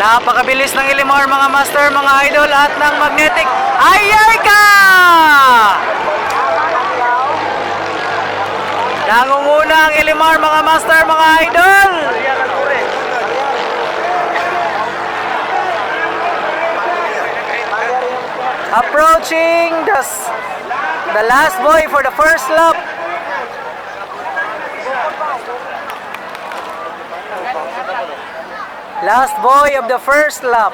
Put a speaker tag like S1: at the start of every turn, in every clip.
S1: Napakabilis ng Elimar mga master, mga idol, at ng magnetic. Ayay ka! Nangunguna ang Elimar mga master, mga idol. Approaching the last boy for the first lap. Last boy of the first lap.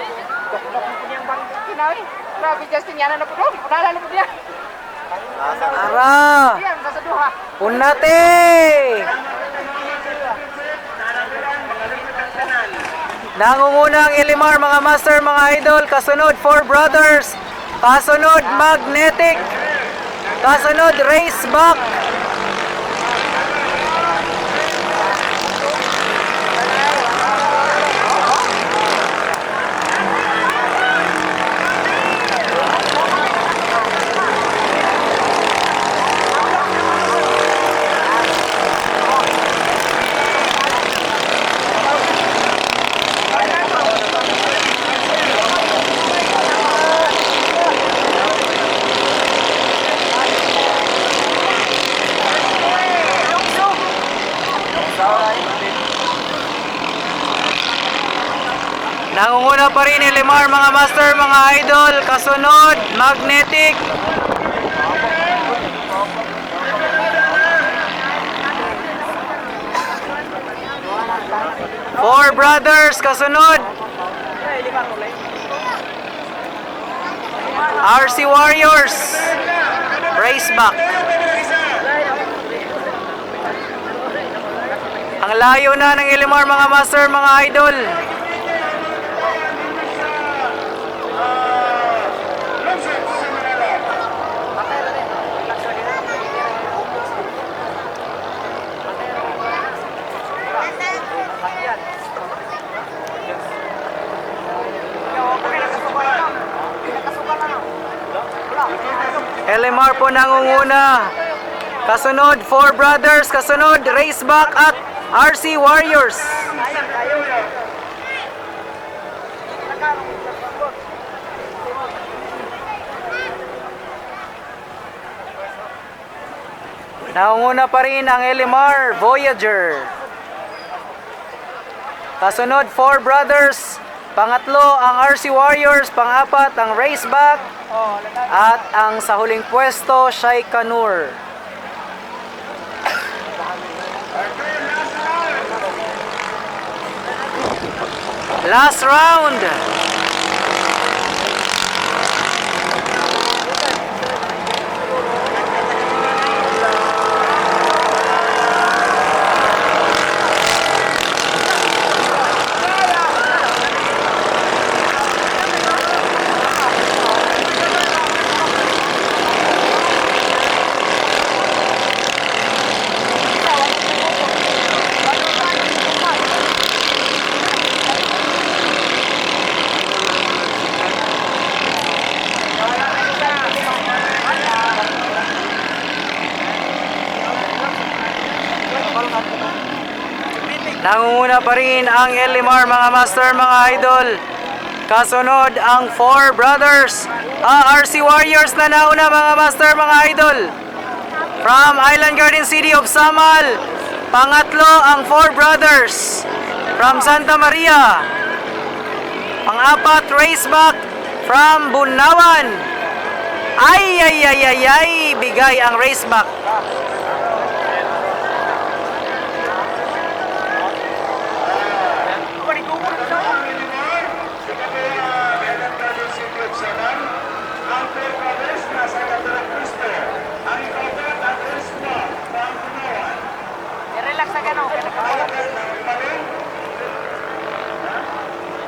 S2: Grabe, Justin, yan na po doon. Unahan na po niya.
S1: Ara!
S2: Yan, sa duha.
S1: Unate! Nangunguna ang Elimar mga master, mga idol. Kasunod, Four Brothers. Kasunod, Magnetic. Kasunod, Raceback. Nangunguna pa rin Elimar mga master, mga idol. Kasunod, Magnetic. Four Brothers, kasunod. RC Warriors. Raceback. Ang layo na ng Elimar mga master, mga idol. Elimar po nangunguna. Kasunod, Four Brothers. Kasunod, Raceback at RC Warriors. Nangunguna pa rin ang Elimar Voyager. Kasunod, Four Brothers. Pangatlo, ang RC Warriors. Pangapat, ang Raceback. At ang sa huling pwesto, Shai Kanur. Last round. Nangunguna pa rin ang Elimar mga master, mga idol. Kasunod ang Four Brothers. RC Warriors na nauna mga master, mga idol. From Island Garden City of Samal. Pangatlo ang Four Brothers from Santa Maria. Pang-apat, Raceback from Bunawan. Ay, bigay ang Raceback.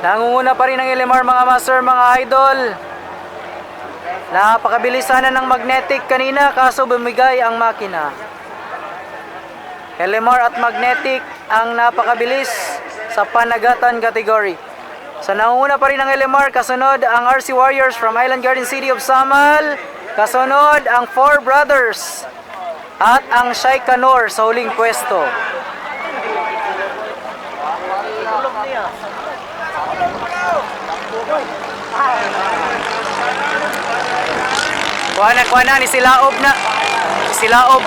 S1: Nangunguna pa rin ang Elimar mga master, mga idol. Napakabilis sana ng Magnetic kanina, kaso bumigay ang makina. Elimar at Magnetic ang napakabilis sa panagatan category. So nangunguna pa rin ang Elimar, kasunod ang RC Warriors from Island Garden City of Samal. Kasunod ang Four Brothers at ang Shai Kanur sa huling pwesto. Kuha na ni Silaob na. Silaob.